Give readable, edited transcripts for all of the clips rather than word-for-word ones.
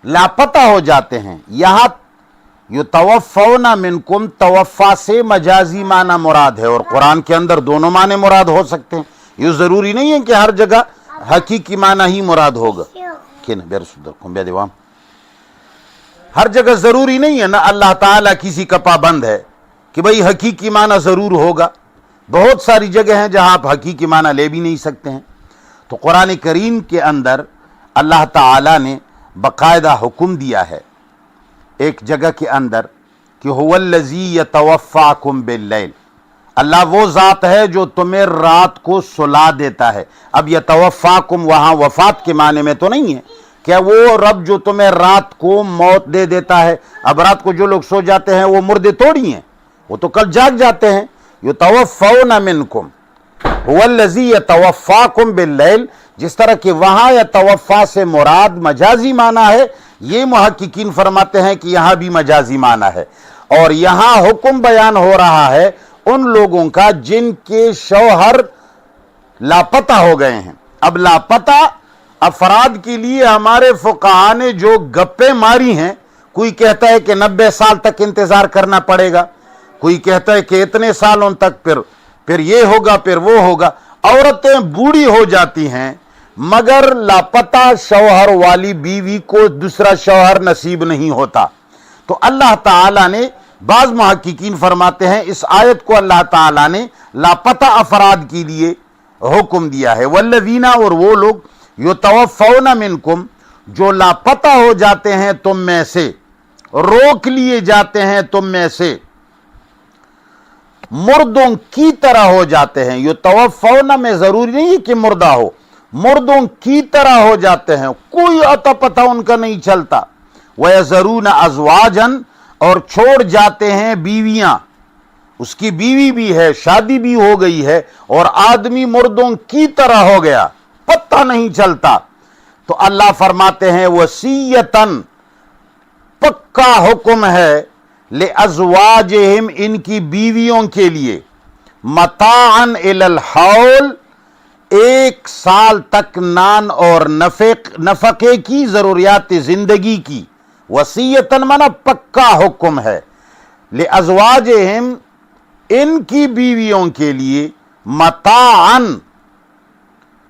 लापता हो जाते हैं। यहां युतवफ़ौना मिनकुम, तवफ़ा से मजाजी माना मुराद है, और कुरान के अंदर दोनों माने मुराद हो सकते हैं। ये जरूरी नहीं है कि हर जगह हकीकी माना ही मुराद होगा। हर जगह जरूरी नहीं है ना, अल्लाह ताला किसी का पाबंद है कि भाई हकीकी माना जरूर होगा। बहुत सारी जगह हैं जहां आप हकीकी माना ले भी नहीं सकते हैं। तो कुरान करीम के अंदर अल्लाह ताला ने बाकायदा हुक्म दिया है एक जगह के अंदर कि हुवल्लज़ी यतवफ़्फ़ाकुम बिल्लैल, अल्लाह वो ज़ात है जो तुम्हें रात को सुला देता है। अब यतवफ़्फ़ाकुम वहां वफात के माने में तो नहीं है, क्या वो रब जो तुम्हें रात को मौत दे देता है? अब रात को जो लोग सो जाते हैं वो मुर्दे थोड़ी हैं, वो तो कल जाग जाते हैं। युतवफ़्फ़ौना मिनकुम हुवल्लज़ी यतवफ़्फ़ाकुम बिल्लैल, जिस तरह कि वहां यतवफ़्फ़ा से मुराद मजाजी माना है, ये मुहक्किकीन फरमाते हैं कि यहां भी मजाजी माना है। और यहां हुक्म बयान हो रहा है उन लोगों का जिनके शौहर लापता हो गए हैं। अब लापता अफराद के लिए हमारे फुक़हा ने जो गप्पे मारी हैं, कोई कहता है कि 90 साल तक इंतजार करना पड़ेगा, कोई कहता है कि इतने सालों तक फिर ये होगा, फिर वो होगा। औरतें बूढ़ी हो जाती हैं मगर लापता शौहर वाली बीवी को दूसरा शौहर नसीब नहीं होता। तो अल्लाह ताला ने, बाज मुहक्किकीन फरमाते हैं इस आयत को अल्लाह ताला ने लापता अफराद के लिए हुक्म दिया है। वल्लज़ीना, और वो लोग युतवफ़्फ़ौना मिनकुम, जो लापता हो जाते हैं तुम में से, रोक लिए जाते हैं तुम में से, मुर्दों की तरह हो जाते हैं। युतवफ़्फ़ौना में जरूरी नहीं है कि मुर्दा हो, मुर्दों की तरह हो जाते हैं, कोई अता पता उनका नहीं चलता। वयज़रून अज़वाजन, और छोड़ जाते हैं बीवियां, उसकी बीवी भी है, शादी भी हो गई है, और आदमी मुर्दों की तरह हो गया, पता नहीं चलता। तो अल्लाह फरमाते हैं वसीयतन, पक्का हुक्म है, ले अज़वाजिहिम, इनकी बीवियों के लिए, मताअन इलल हौल, 1 साल तक नान और नफके की, जरूरियात जिंदगी की। वसीयतन माना पक्का हुक्म है, ले अज़वाजिहिम, इनकी बीवियों के लिए, मताअन,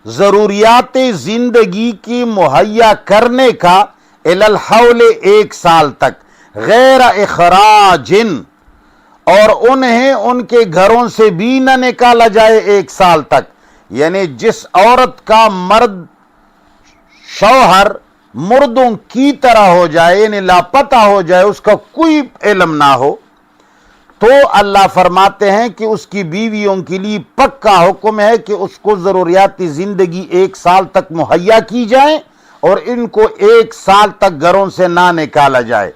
जरूरियात जिंदगी की मुहैया करने का, इलल हौल, 1 साल तक, गैर इखराजिन, और उन्हें उनके घरों से भी न निकाला जाए 1 साल तक। यानी जिस औरत का मर्द शौहर मुर्दों की तरह हो जाए, यानी लापता हो जाए, उसका कोई इल्म ना हो, तो अल्लाह फरमाते हैं कि उसकी बीवियों के लिए पक्का हुक्म है कि उसको जरूरियाती जिंदगी 1 साल तक मुहैया की जाए और इनको 1 साल तक घरों से ना निकाला जाए।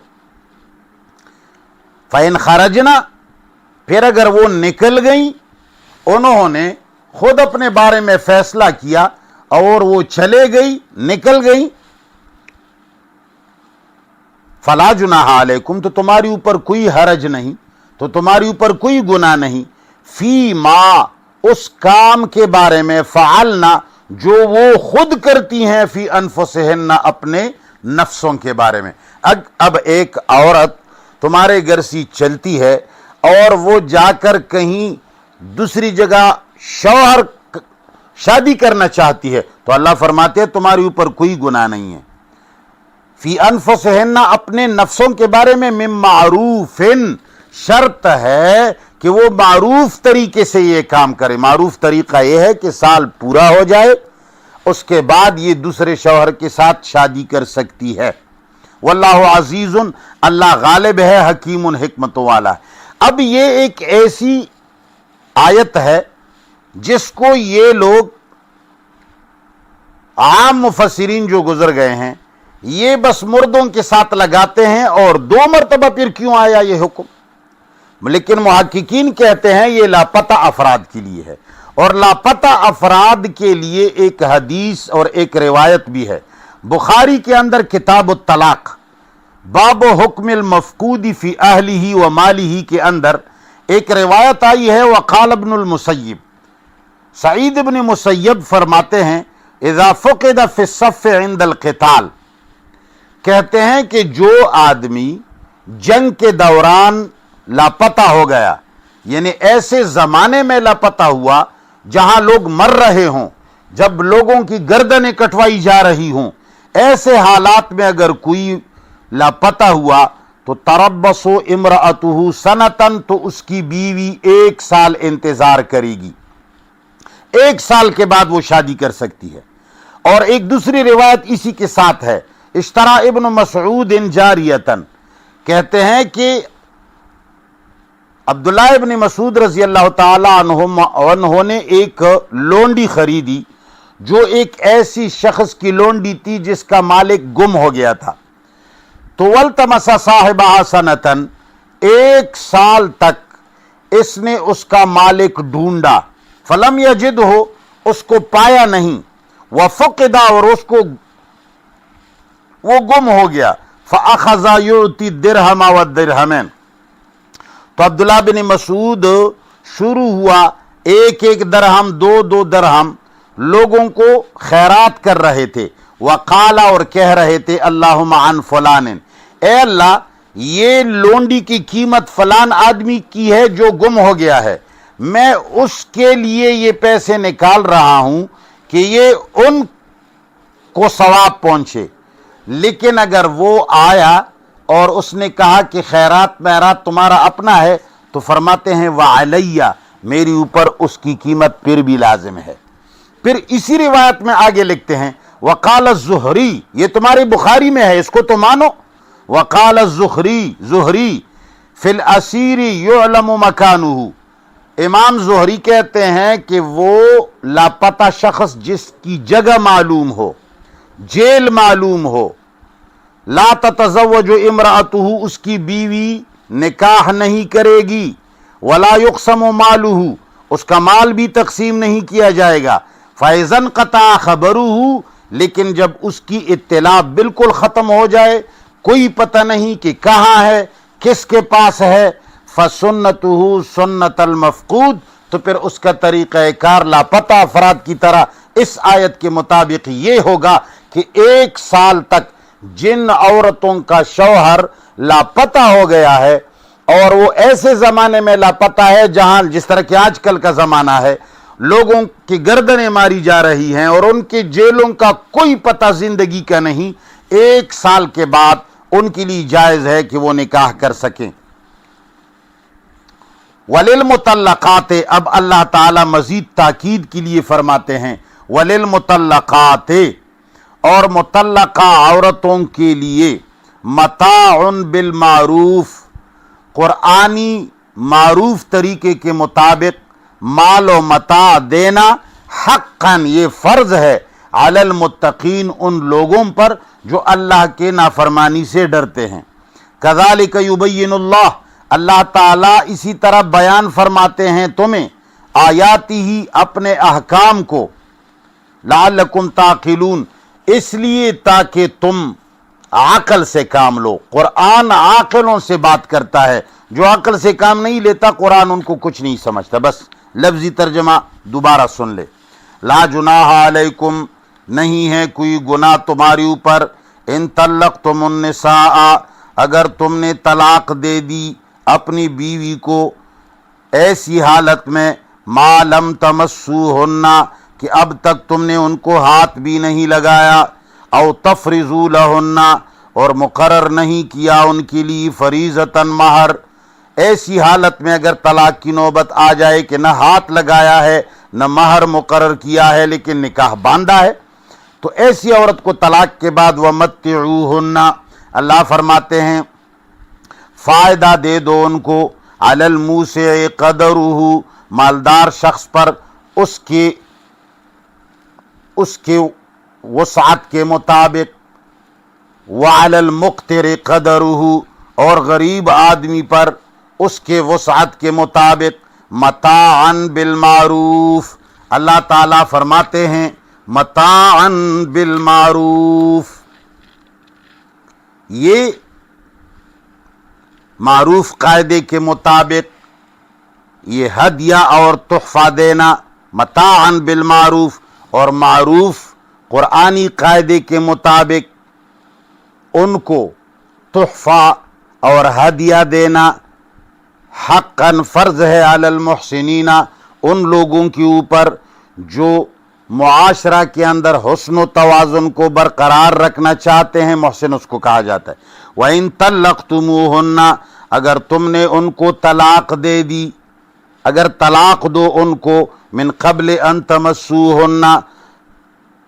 फ़इन खरजना, फिर अगर वो निकल गई, उन्होंने खुद अपने बारे में फैसला किया और वो चले गई, निकल गई, फला जुनाहा अलैकुम, तो तुम्हारी ऊपर कोई हरज नहीं, तो तुम्हारी ऊपर कोई गुनाह नहीं, फी मा, उस काम के बारे में, फ़अलना, जो वो खुद करती हैं, फी अनफुसिहिन्ना, अपने नफ्सों के बारे में। अब एक औरत तुम्हारे घर से चलती है और वो जाकर कहीं दूसरी जगह शौहर शादी करना चाहती है, तो अल्लाह फरमाते हैं तुम्हारे ऊपर कोई गुनाह नहीं है। फी अनफुसिहिन्ना, अपने नफ्सों के बारे में, मिन मारूफिन, शर्त है कि वो मारूफ तरीके से ये काम करे। मारूफ तरीका ये है कि साल पूरा हो जाए, उसके बाद ये दूसरे शौहर के साथ शादी कर सकती है। वल्लाहु अजीजुन, अल्लाह गालिब है, हकीमुन, हिकमत वाला है। अब ये एक ऐसी आयत है जिसको ये लोग आम मुफस्सिरीन जो गुजर गए हैं, ये बस मुर्दों के साथ लगाते हैं, और 2 मरतबा फिर क्यों आया ये हुक्म। लेकिन मुहक्किकीन कहते हैं ये लापता अफराद के लिए है, और लापता अफराद के लिए एक हदीस और एक रिवायत भी है। बुखारी के अंदर किताब तलाक, बाब हुक्मिल मफकूदी फी अहलिही व मालिही के अंदर एक रिवायत आई है। वक़ाल इब्नुल मुसय्यब, सईद इब्न मुसय्यब फरमाते हैं, इज़ा फ़ुक़िद फ़ी स्सफ़ इंदल क़िताल, کہتے ہیں کہ جو آدمی جنگ کے دوران لاپتہ ہو گیا، یعنی ایسے زمانے میں لاپتہ ہوا جہاں لوگ مر رہے ہوں، جب لوگوں کی گردنیں کٹوائی جا رہی ہوں، ایسے حالات میں اگر کوئی لاپتہ ہوا تو تربصو امرأتہ سنتن، تو اس کی بیوی 1 سال انتظار کرے گی، 1 سال کے بعد وہ شادی کر سکتی ہے۔ اور ایک دوسری روایت اسی کے ساتھ ہے، اشترا ابن مسعود جاریتن، کہتے ہیں کہ عبداللہ ابن مسعود رضی اللہ تعالی عنہ نے ایک لونڈی خریدی جو ایک ایسی شخص کی لونڈی تھی جس کا مالک گم ہو گیا تھا، تو والتمس صاحبہ سنتن، 1 سال تک اس نے اس کا مالک ڈھونڈا، فلم یجد ہو، اس کو پایا نہیں، وفقدا، اور اس کو وہ گم ہو گیا، فاخذ یعطی الدرہم والدرہمین، تو عبداللہ بن مسعود شروع ہوا 1 درہم 2 درہم لوگوں کو خیرات کر رہے تھے، وقالا، اور کہہ رہے تھے اللہم عن فلان، اے اللہ یہ لونڈی کی قیمت فلان آدمی کی ہے جو گم ہو گیا ہے، میں اس کے لیے یہ پیسے نکال رہا ہوں کہ یہ ان کو ثواب پہنچے، لیکن اگر وہ آیا اور اس نے کہا کہ خیرات میرات تمہارا اپنا ہے، تو فرماتے ہیں وعلیہ، میری اوپر اس کی قیمت پھر بھی لازم ہے۔ پھر اسی روایت میں آگے لکھتے ہیں وقال الزہری، یہ تمہاری بخاری میں ہے، اس کو تو مانو، وقال زہری فی الاسیر یعلم مکانہ، امام زہری کہتے ہیں کہ وہ لاپتہ شخص جس کی جگہ معلوم ہو، جیل معلوم ہو، لا تتزوج امرأتہ، اس کی بیوی نکاح نہیں کرے گی، ولا یقسم مالہ، اس کا مال بھی تقسیم نہیں کیا جائے گا، فاذا انقطع خبرہ، لیکن جب اس کی اطلاع بالکل ختم ہو جائے، کوئی پتہ نہیں کہ کہاں ہے، کس کے پاس ہے، فسنتہ سنت المفقود، تو پھر اس کا طریقہ کار لاپتہ افراد کی طرح اس آیت کے مطابق یہ ہوگا کہ 1 سال تک جن عورتوں کا شوہر لاپتہ ہو گیا ہے، اور وہ ایسے زمانے میں لاپتہ ہے جہاں جس طرح کہ آج کل کا زمانہ ہے، لوگوں کی گردنیں ماری جا رہی ہیں اور ان کے جیلوں کا کوئی پتہ زندگی کا نہیں، 1 سال کے بعد ان کے لیے جائز ہے کہ وہ نکاح کر سکیں۔ وللمطلقات، اب اللہ تعالی مزید تاکید کے لیے فرماتے ہیں وللمطلقات، اور مطلقہ عورتوں کے لیے متاع بالمعروف، قرآنی معروف طریقے کے مطابق مال و متاع دینا، حقاً یہ فرض ہے، علی المتقین، ان لوگوں پر جو اللہ کے نافرمانی سے ڈرتے ہیں۔ کذالک یبین اللہ، اللہ تعالیٰ اسی طرح بیان فرماتے ہیں تمہیں آیاتی ہی، اپنے احکام کو، لعلکم تعقلون، اس لیے تاکہ تم عقل سے کام لو۔ قرآن عاقلوں سے بات کرتا ہے، جو عقل سے کام نہیں لیتا قرآن ان کو کچھ نہیں سمجھتا۔ بس لفظی ترجمہ دوبارہ سن لے، لا جناح علیکم، نہیں ہے کوئی گناہ تمہاری اوپر، ان طلقتم النساء، اگر تم نے طلاق دے دی اپنی بیوی کو ایسی حالت میں، ما لم تمسوہن، کہ اب تک تم نے ان کو ہاتھ بھی نہیں لگایا، او تفرضوا لہن، اور مقرر نہیں کیا ان کے لیے فریضتاً مہر، ایسی حالت میں اگر طلاق کی نوبت آ جائے کہ نہ ہاتھ لگایا ہے نہ مہر مقرر کیا ہے لیکن نکاح باندھا ہے، تو ایسی عورت کو طلاق کے بعد ومتعوہن، اللہ فرماتے ہیں فائدہ دے دو ان کو، علی الموسع قدرہ، مالدار شخص پر اس کے وسعت کے مطابق، وعلی المقتر قدرہ، اور غریب آدمی پر اس کے وسعت کے مطابق، متاعاً بالمعروف، اللہ تعالیٰ فرماتے ہیں متاعاً بالمعروف، یہ معروف قاعدے کے مطابق یہ ہدیہ اور تحفہ دینا متاعاً بالمعروف، اور معروف قرآنی قاعدے کے مطابق ان کو تحفہ اور ہدیہ دینا حقاً فرض ہے علی المحسنین ان لوگوں کے اوپر جو معاشرہ کے اندر حسن و توازن کو برقرار رکھنا چاہتے ہیں، محسن اس کو کہا جاتا ہے۔ وَإِن طَلَّقْتُمُوهُنَّ اگر تم نے ان کو طلاق دے دی، اگر طلاق دو ان کو، من قبل ان تمسوهن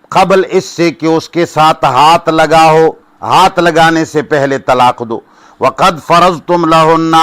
قبل اس سے کہ اس کے ساتھ ہاتھ لگا ہو، ہاتھ لگانے سے پہلے طلاق دو، وقد فرضتم لہن